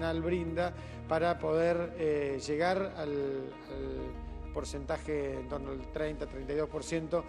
Nacional brinda para poder llegar al porcentaje en torno al 30-32%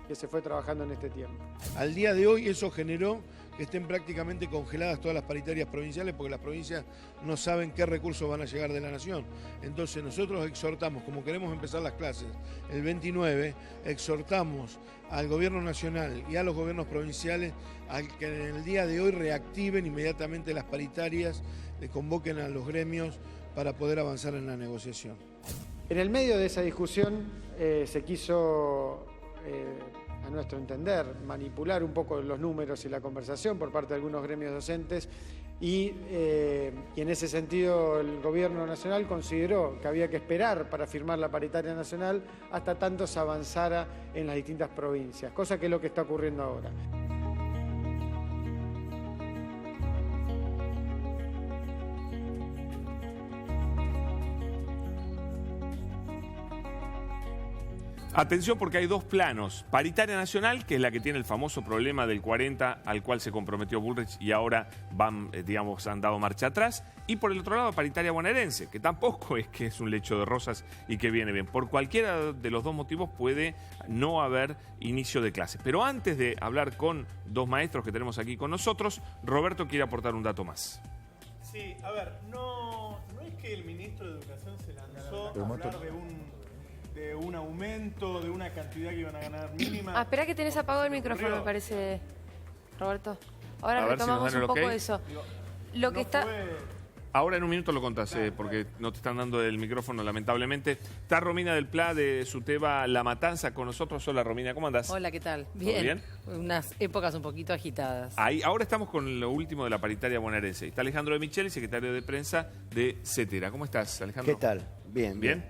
que se fue trabajando en este tiempo. Al día de hoy eso generó que estén prácticamente congeladas todas las paritarias provinciales porque las provincias no saben qué recursos van a llegar de la nación. Entonces nosotros exhortamos, como queremos empezar las clases el 29, exhortamos al gobierno nacional y a los gobiernos provinciales a que en el día de hoy reactiven inmediatamente las paritarias, le convoquen a los gremios para poder avanzar en la negociación. En el medio de esa discusión se quiso, a nuestro entender, manipular un poco los números y la conversación por parte de algunos gremios docentes y en ese sentido el gobierno nacional consideró que había que esperar para firmar la paritaria nacional hasta tanto se avanzara en las distintas provincias, cosa que es lo que está ocurriendo ahora. Atención porque hay dos planos. Paritaria nacional, que es la que tiene el famoso problema del 40 al cual se comprometió Bullrich y ahora han dado marcha atrás. Y por el otro lado, paritaria bonaerense, que tampoco es que es un lecho de rosas y que viene bien. Por cualquiera de los dos motivos puede no haber inicio de clases. Pero antes de hablar con dos maestros que tenemos aquí con nosotros, Roberto quiere aportar un dato más. Sí, a ver, no es que el ministro de Educación se lanzó a hablar de un aumento, de una cantidad que iban a ganar mínima. Espera que tenés apagado el micrófono, me parece, Roberto. Ahora retomamos un poco eso. Lo que está... Ahora en un minuto lo contás, porque no te están dando el micrófono, lamentablemente. Está Romina del Pla de Suteba La Matanza con nosotros. Hola, Romina, ¿cómo andás? Hola, ¿qué tal? Bien. Bien. Unas épocas un poquito agitadas. Ahora estamos con lo último de la paritaria bonaerense. Está Alejandro de Micheli, secretario de prensa de CETERA. ¿Cómo estás, Alejandro? ¿Qué tal? Bien.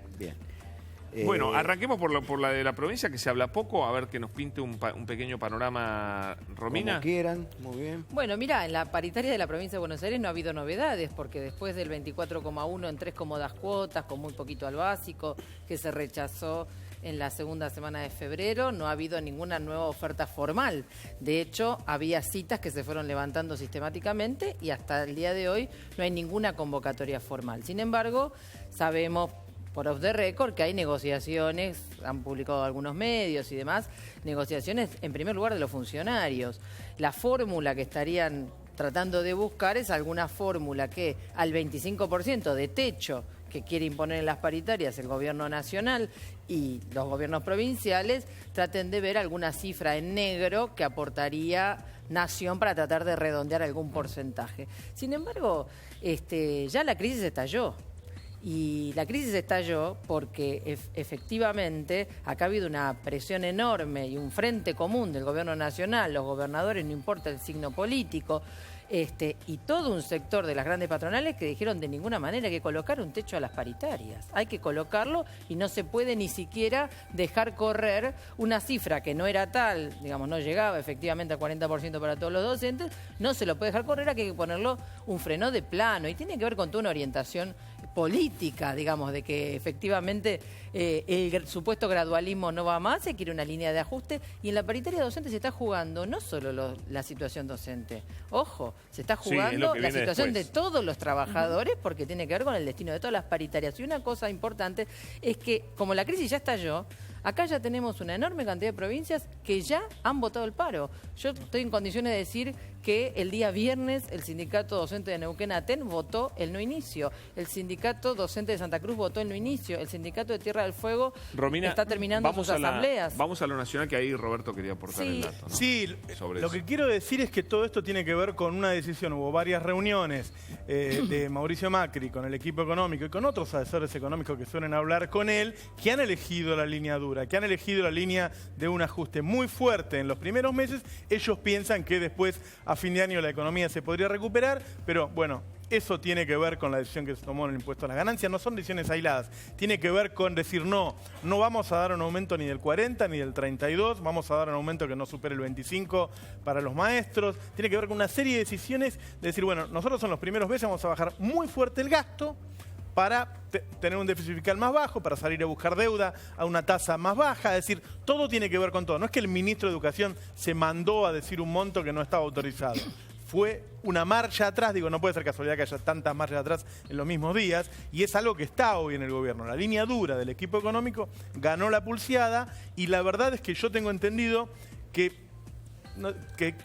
Bueno, arranquemos por la de la provincia, que se habla poco, a ver que nos pinte un pequeño panorama, Romina. Como quieran, muy bien. Bueno, mira, en la paritaria de la provincia de Buenos Aires no ha habido novedades, porque después del 24,1 en 3 cómodas cuotas, con muy poquito al básico, que se rechazó en la segunda semana de febrero, no ha habido ninguna nueva oferta formal. De hecho, había citas que se fueron levantando sistemáticamente y hasta el día de hoy no hay ninguna convocatoria formal. Sin embargo, sabemos por off the record que hay negociaciones, han publicado algunos medios y demás, negociaciones en primer lugar de los funcionarios. La fórmula que estarían tratando de buscar es alguna fórmula que al 25% de techo que quiere imponer en las paritarias el gobierno nacional y los gobiernos provinciales traten de ver alguna cifra en negro que aportaría Nación para tratar de redondear algún porcentaje. Sin embargo, ya la crisis estalló. Y la crisis estalló porque efectivamente acá ha habido una presión enorme y un frente común del gobierno nacional, los gobernadores, no importa el signo político, y todo un sector de las grandes patronales que dijeron de ninguna manera hay que colocar un techo a las paritarias. Hay que colocarlo y no se puede ni siquiera dejar correr una cifra que no era tal, digamos, no llegaba efectivamente al 40% para todos los docentes, no se lo puede dejar correr, hay que ponerlo un freno de plano y tiene que ver con toda una orientación política, digamos, de que efectivamente el supuesto gradualismo no va más, se quiere una línea de ajuste y en la paritaria docente se está jugando no solo la situación docente, ojo, se está jugando la situación de todos los trabajadores porque tiene que ver con el destino de todas las paritarias. Y una cosa importante es que como la crisis ya estalló, acá ya tenemos una enorme cantidad de provincias que ya han votado el paro. Yo estoy en condiciones de decir que el día viernes el sindicato docente de Neuquén Aten votó el no inicio, el sindicato docente de Santa Cruz votó el no inicio, el sindicato de Tierra del Fuego Romina, está terminando sus asambleas. Vamos a lo nacional, que ahí Roberto quería aportar el dato, ¿no? Sí, lo que quiero decir es que todo esto tiene que ver con una decisión. Hubo varias reuniones de Mauricio Macri con el equipo económico y con otros asesores económicos que suelen hablar con él, que han elegido la línea dura, que han elegido la línea de un ajuste muy fuerte en los primeros meses. Ellos piensan que después, a fin de año, la economía se podría recuperar, pero bueno, eso tiene que ver con la decisión que se tomó en el impuesto a las ganancias. No son decisiones aisladas. Tiene que ver con decir no vamos a dar un aumento ni del 40 ni del 32, vamos a dar un aumento que no supere el 25 para los maestros. Tiene que ver con una serie de decisiones de decir, bueno, nosotros en los primeros meses vamos a bajar muy fuerte el gasto para tener un déficit fiscal más bajo, para salir a buscar deuda a una tasa más baja. Es decir, todo tiene que ver con todo. No es que el ministro de Educación se mandó a decir un monto que no estaba autorizado. fue una marcha atrás. Digo, no puede ser casualidad que haya tantas marchas atrás en los mismos días, y es algo que está hoy en el gobierno. La línea dura del equipo económico ganó la pulseada, y la verdad es que yo tengo entendido que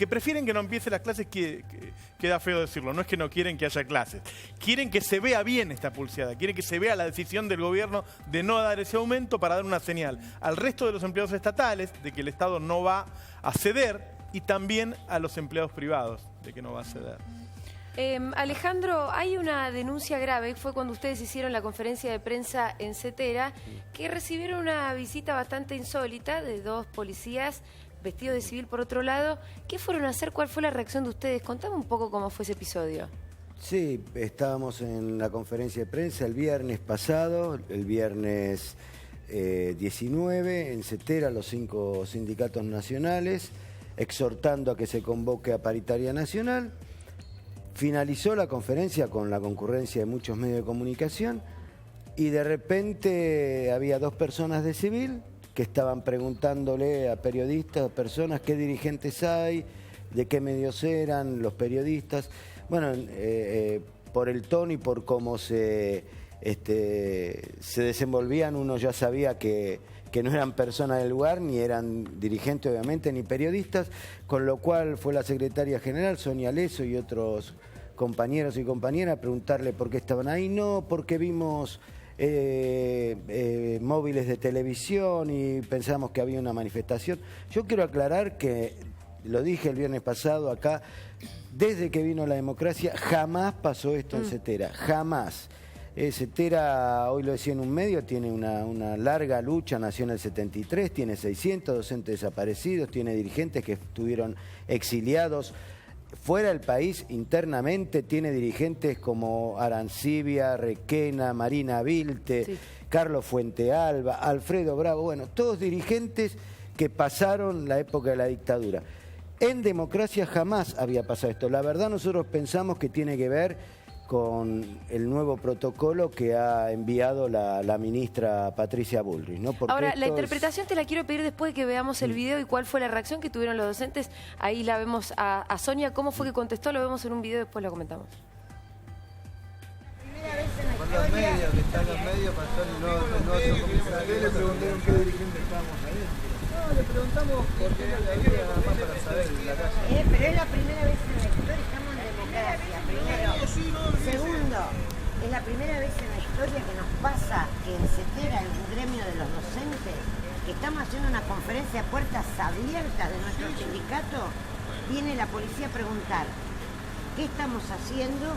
prefieren que no empiece las clases, queda feo decirlo, no es que no quieren que haya clases, quieren que se vea bien esta pulseada, quieren que se vea la decisión del gobierno de no dar ese aumento para dar una señal al resto de los empleados estatales de que el Estado no va a ceder, y también a los empleados privados de que no va a ceder. Alejandro, hay una denuncia grave, fue cuando ustedes hicieron la conferencia de prensa en Cetera, que recibieron una visita bastante insólita de 2 policías vestidos de civil por otro lado. ¿Qué fueron a hacer? ¿Cuál fue la reacción de ustedes? Contame un poco cómo fue ese episodio. Sí, estábamos en la conferencia de prensa el viernes pasado, el viernes 19, en Cetera, los 5 sindicatos nacionales, exhortando a que se convoque a paritaria nacional. Finalizó la conferencia con la concurrencia de muchos medios de comunicación y de repente había 2 personas de civil que estaban preguntándole a periodistas, a personas, qué dirigentes hay, de qué medios eran los periodistas. Bueno, por el tono y por cómo se desenvolvían, uno ya sabía que no eran personas del lugar, ni eran dirigentes obviamente, ni periodistas, con lo cual fue la secretaria general, Sonia Leso, y otros compañeros y compañeras a preguntarle por qué estaban ahí. No, porque vimos móviles de televisión y pensamos que había una manifestación. Yo quiero aclarar que, lo dije el viernes pasado acá, desde que vino la democracia jamás pasó esto en Cetera, jamás. Cetera, hoy lo decía en un medio, tiene una larga lucha, nació en el 73, tiene 600 docentes desaparecidos, tiene dirigentes que estuvieron exiliados fuera del país, internamente, tiene dirigentes como Arancibia, Requena, Marina Vilte, Carlos Fuentealba, Alfredo Bravo, bueno, todos dirigentes que pasaron la época de la dictadura. En democracia jamás había pasado esto. La verdad, nosotros pensamos que tiene que ver con el nuevo protocolo que ha enviado la ministra Patricia Bullrich, ¿no? Porque ahora, la interpretación te la quiero pedir después de que veamos el video y cuál fue la reacción que tuvieron los docentes. Ahí la vemos a Sonia, cómo fue que contestó, lo vemos en un video y después lo comentamos. Por los medios, que están los medios, pasó el nuevo comisario. Le preguntaron qué dirigente estábamos ahí. No, le preguntamos por qué la idea más para saber la casa. Pero es la primera vez en la historia, estamos en democracia, primero. Segundo, es la primera vez en la historia que nos pasa que en Cetera, en un gremio de los docentes, que estamos haciendo una conferencia a puertas abiertas de nuestro sindicato, viene la policía a preguntar qué estamos haciendo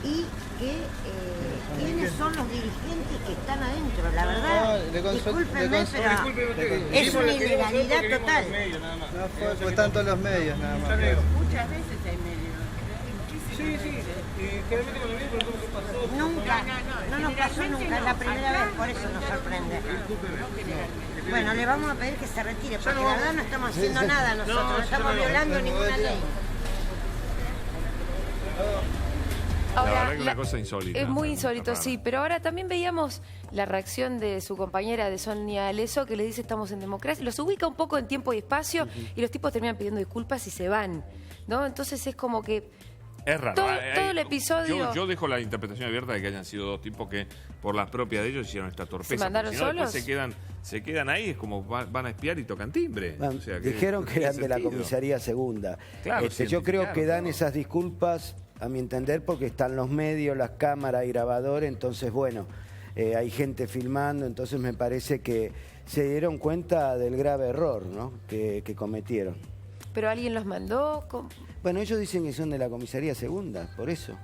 y quiénes son los dirigentes que están adentro. La verdad, discúlpenme, pero es una ilegalidad total. No, fue tanto los medios nada más. Muchas veces hay medios. Sí. Y generalmente cuando viene preguntamos qué pasó. Nunca, no nos pasó nunca, es la primera vez, por eso nos sorprende. Bueno, le vamos a pedir que se retire, porque la verdad no estamos haciendo nada nosotros, no estamos violando ninguna ley. Ahora, la verdad que es una cosa insólita. Es muy insólito, sí, pero ahora también veíamos la reacción de su compañera de Sonia Leso, que le dice estamos en democracia, los ubica un poco en tiempo y espacio y los tipos terminan pidiendo disculpas y se van, ¿no? Entonces es como que es raro. Todo el episodio. Yo dejo la interpretación abierta de que hayan sido 2 tipos que por las propias de ellos hicieron esta torpeza. ¿Se mandaron si no, solos? Se quedan ahí, es como van a espiar y tocan timbre. O sea, dijeron que eran de la comisaría segunda. Claro, yo creo que dan esas disculpas, a mi entender, porque están los medios, las cámaras y grabadores, entonces bueno, hay gente filmando, entonces me parece que se dieron cuenta del grave error, ¿no?, que cometieron. ¿Pero alguien los mandó? Bueno, ellos dicen que son de la comisaría segunda, por eso.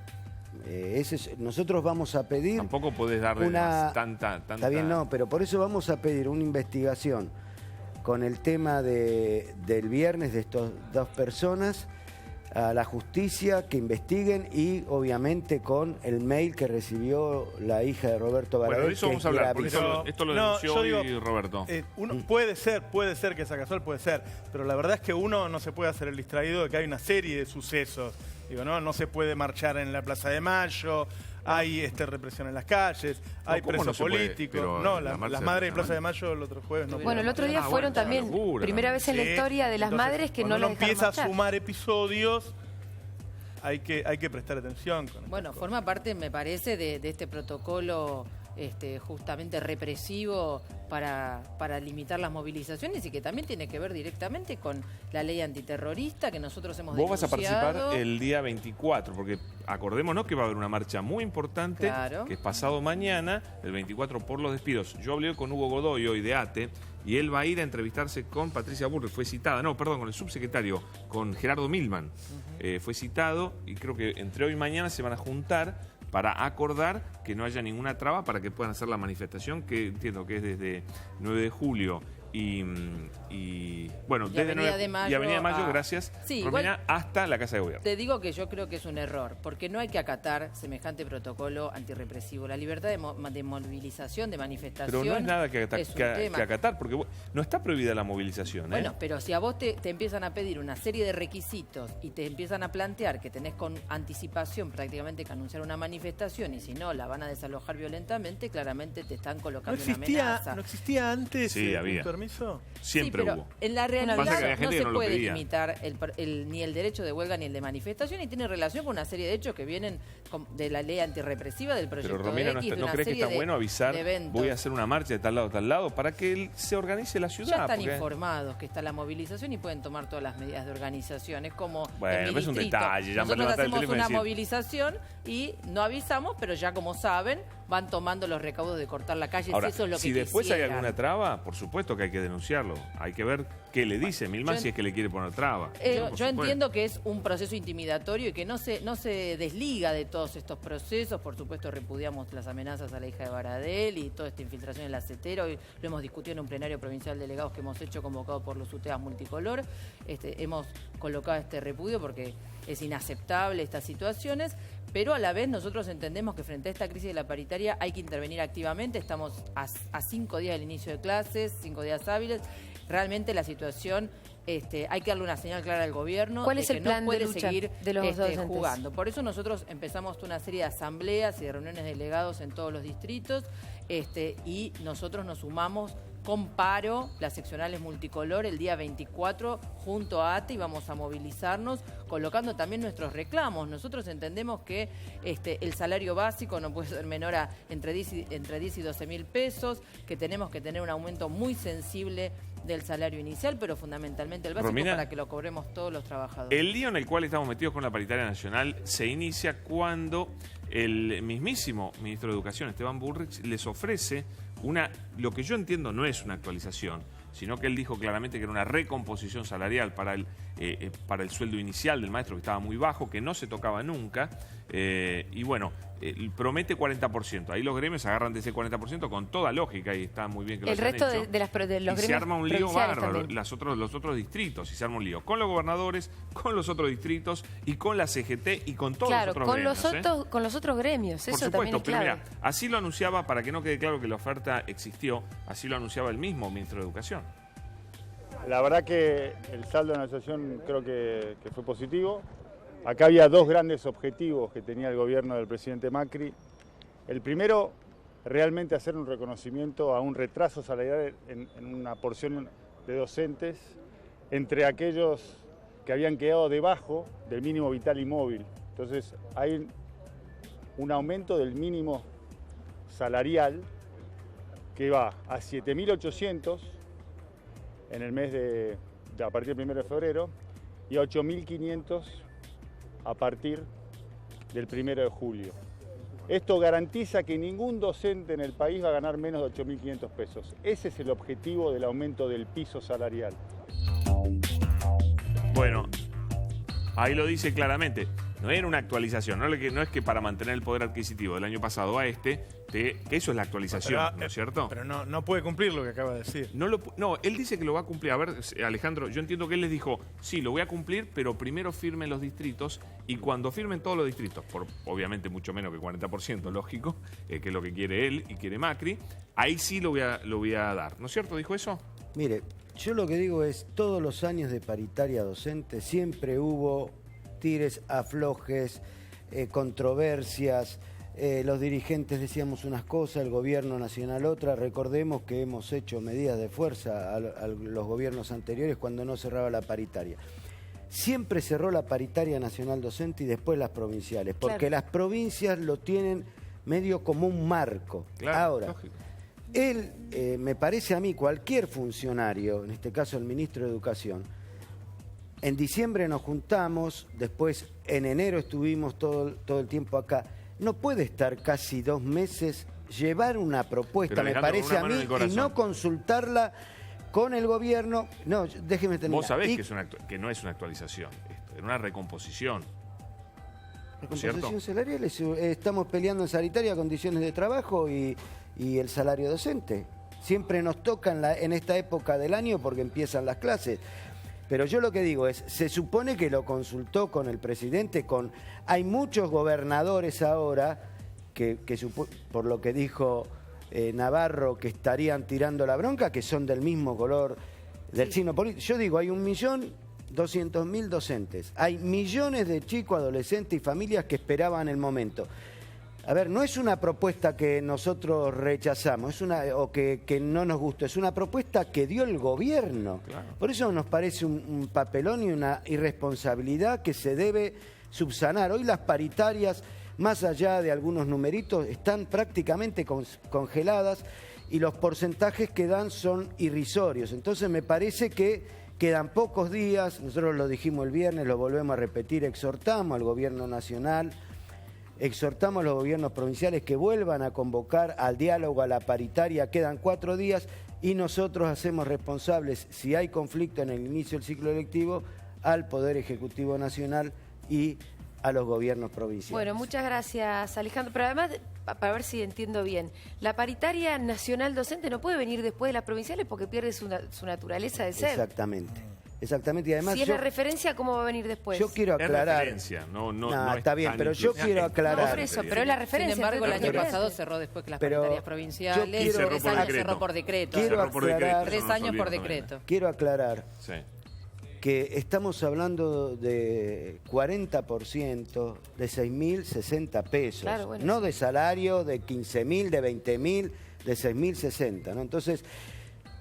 Nosotros vamos a pedir... Tampoco podés darle tanta... Está bien, no, pero por eso vamos a pedir una investigación con el tema del viernes de estas 2 personas a la justicia, que investiguen, y obviamente con el mail que recibió la hija de Roberto Baradel. Bueno, de eso vamos a hablar, porque esto lo denunció hoy Roberto. Puede ser que sea casual, puede ser, pero la verdad es que uno no se puede hacer el distraído de que hay una serie de sucesos. Digo, no se puede marchar en la Plaza de Mayo, hay represión en las calles, hay presos políticos. Las madres de Plaza de Mayo el otro jueves no. Bueno, el otro día fueron también, primera vez en la historia de las madres que no las dejaron marchar. Empieza a sumar episodios, hay que prestar atención con Bueno, estas forma parte, me parece, de este protocolo justamente represivo para limitar las movilizaciones y que también tiene que ver directamente con la ley antiterrorista que nosotros hemos Vos vas a denunciado. participar el día 24, porque acordémonos que va a haber una marcha muy importante, Claro. que es pasado mañana, el 24, por los despidos. Yo hablé con Hugo Godoy hoy de ATE, y él va a ir a entrevistarse con Patricia Bullrich, fue citada, con el subsecretario, con Gerardo Milman. Fue citado y creo que entre hoy y mañana se van a juntar para acordar que no haya ninguna traba para que puedan hacer la manifestación, que entiendo que es desde 9 de julio bueno, desde Avenida de Mayo, y Avenida de Mayo, gracias, sí, Romina, igual, hasta la Casa de Gobierno. Te digo que yo creo que es un error, porque no hay que acatar semejante protocolo antirrepresivo. La libertad de movilización, de manifestación. Pero no es nada que tema. acatar, porque no está prohibida la movilización. Bueno, pero si a vos te empiezan a pedir una serie de requisitos y te empiezan a plantear que tenés con anticipación prácticamente que anunciar una manifestación y si no la van a desalojar violentamente, claramente te están colocando una amenaza. ¿No existía antes Sí, había. un permiso? Siempre pero hubo. en la realidad Pasa que había gente no que se no lo puede pedía. limitar ni el derecho de huelga ni el de manifestación y tiene relación con una serie de hechos que vienen de la ley antirrepresiva del proyecto Pero Romina, X, de ¿no una crees que serie está bueno avisar, de eventos? voy a hacer una marcha de tal lado, para que se organice la ciudad? Ya están porque- informados que está la movilización y pueden tomar todas las medidas de organización. Es como Bueno, en mi es un distrito. detalle, ya Nosotros levantar el hacemos teléfono y una decir- movilización y no avisamos, pero ya como saben, van tomando los recaudos de cortar la calle. Ahora, si eso es lo si que después hay quisieran. alguna traba, por supuesto que hay que denunciarlo. Hay que ver qué le dice Milman si es que le quiere poner traba. Por Yo supuesto. entiendo que es un proceso intimidatorio y que no se desliga de todos estos procesos. Por supuesto, repudiamos las amenazas a la hija de Baradel y toda esta infiltración en la CETERA. Hoy lo hemos discutido en un plenario provincial de delegados que hemos hecho convocado por los UTEAs multicolor. Hemos colocado este repudio porque es inaceptable estas situaciones. Pero a la vez nosotros entendemos que frente a esta crisis de la paritaria hay que intervenir activamente. Estamos a 5 días del inicio de clases, 5 días hábiles. Realmente la situación, hay que darle una señal clara al gobierno ¿Cuál de es que el plan no puede de lucha seguir de los docentes? jugando. Por eso nosotros empezamos una serie de asambleas y de reuniones de delegados en todos los distritos y nosotros nos sumamos con paro, las seccionales multicolor, el día 24 junto a ATE y vamos a movilizarnos colocando también nuestros reclamos. Nosotros entendemos que el salario básico no puede ser menor a entre 10 y 12 mil pesos, que tenemos que tener un aumento muy sensible del salario inicial, pero fundamentalmente el básico Romina, para que lo cobremos todos los trabajadores. El lío en el cual estamos metidos con la paritaria nacional se inicia cuando el mismísimo ministro de Educación, Esteban Bullrich, les ofrece lo que yo entiendo no es una actualización, sino que él dijo claramente que era una recomposición salarial para el sueldo inicial del maestro, que estaba muy bajo, que no se tocaba nunca, y bueno, promete 40%. Ahí los gremios agarran de ese 40% con toda lógica y está muy bien que lo El hayan resto hecho. de los gremios Y se arma un lío provinciales bárbaro, también. los otros distritos, y se arma un lío con los gobernadores, con los otros distritos y con la CGT y con todos Claro, los otros con gremios. con los otros gremios, Por eso también supuesto, es pero clave. mira, así lo anunciaba, para que no quede claro que la oferta existió, así lo anunciaba el mismo ministro de Educación. La verdad que el saldo de la negociación creo que fue positivo. Acá había dos grandes objetivos que tenía el gobierno del presidente Macri. El primero, realmente hacer un reconocimiento a un retraso salarial en una porción de docentes entre aquellos que habían quedado debajo del mínimo vital y móvil. Entonces hay un aumento del mínimo salarial que va a 7.800 en el mes a partir del 1 de febrero y a 8.500 a partir del 1 de julio. Esto garantiza que ningún docente en el país va a ganar menos de 8.500 pesos. Ese es el objetivo del aumento del piso salarial. Bueno, ahí lo dice claramente. No era una actualización, no es que para mantener el poder adquisitivo del año pasado a que eso es la actualización, ¿no es cierto? Pero no puede cumplir lo que acaba de decir. No, él dice que lo va a cumplir. A ver, Alejandro, yo entiendo que él les dijo, sí, lo voy a cumplir, pero primero firmen los distritos y cuando firmen todos los distritos, por obviamente mucho menos que 40%, lógico, que es lo que quiere él y quiere Macri, ahí sí lo voy a dar. ¿No es cierto? ¿Dijo eso? Mire, yo lo que digo es, todos los años de paritaria docente siempre hubo tires, aflojes, controversias, los dirigentes decíamos unas cosas, el gobierno nacional otra. Recordemos que hemos hecho medidas de fuerza a los gobiernos anteriores cuando no cerraba la paritaria. siempre cerró la paritaria nacional docente y después las provinciales, porque las provincias lo tienen medio como un marco. Claro, ahora, lógico. él, me parece a mí, cualquier funcionario, en este caso el ministro de Educación, en diciembre nos juntamos, después en enero estuvimos todo el tiempo acá, no puede estar casi 2 meses, llevar una propuesta, me parece a mí, y no consultarla con el gobierno. No, déjeme terminar. Vos sabés que no es una actualización, es una recomposición. Recomposición salarial, estamos peleando en sanitaria condiciones de trabajo y el salario docente. Siempre nos toca en esta época del año porque empiezan las clases. Pero yo lo que digo es, se supone que lo consultó con el presidente, hay muchos gobernadores ahora que por lo que dijo Navarro, que estarían tirando la bronca, que son del mismo color del signo político. Yo digo, hay 1.200.000 docentes, hay millones de chicos, adolescentes y familias que esperaban el momento. A ver, no es una propuesta que nosotros rechazamos, o que no nos gustó, es una propuesta que dio el gobierno. Claro. Por eso nos parece un papelón y una irresponsabilidad que se debe subsanar. Hoy las paritarias, más allá de algunos numeritos, están prácticamente congeladas y los porcentajes que dan son irrisorios. Entonces me parece que quedan pocos días, nosotros lo dijimos el viernes, lo volvemos a repetir, exhortamos al gobierno nacional, exhortamos a los gobiernos provinciales que vuelvan a convocar al diálogo, a la paritaria, quedan 4 días y nosotros hacemos responsables, si hay conflicto en el inicio del ciclo electivo, al Poder Ejecutivo Nacional y a los gobiernos provinciales. Bueno, muchas gracias, Alejandro. Pero además, para ver si entiendo bien, la paritaria nacional docente no puede venir después de las provinciales porque pierde su naturaleza de ser. Exactamente. Exactamente, y además si es la referencia, ¿cómo va a venir después? Yo quiero aclarar. Es referencia, no está bien, pero yo quiero aclarar. No, por eso, pero es la referencia. Sin embargo, el año pasado cerró después que las paritarias provinciales. 3 años cerró por decreto. Quiero aclarar. 3 años por decreto. Quiero aclarar que estamos hablando de 40% de 6.060 pesos. Claro, bueno, no de salario de 15.000, de 20.000, de 6.060, ¿no? Entonces,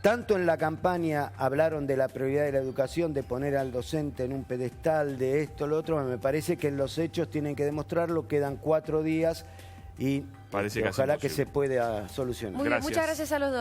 tanto en la campaña hablaron de la prioridad de la educación, de poner al docente en un pedestal, de esto, lo otro. Me parece que en los hechos tienen que demostrarlo. Quedan 4 días y ojalá que se pueda solucionar. Muy bien, muchas gracias a los dos.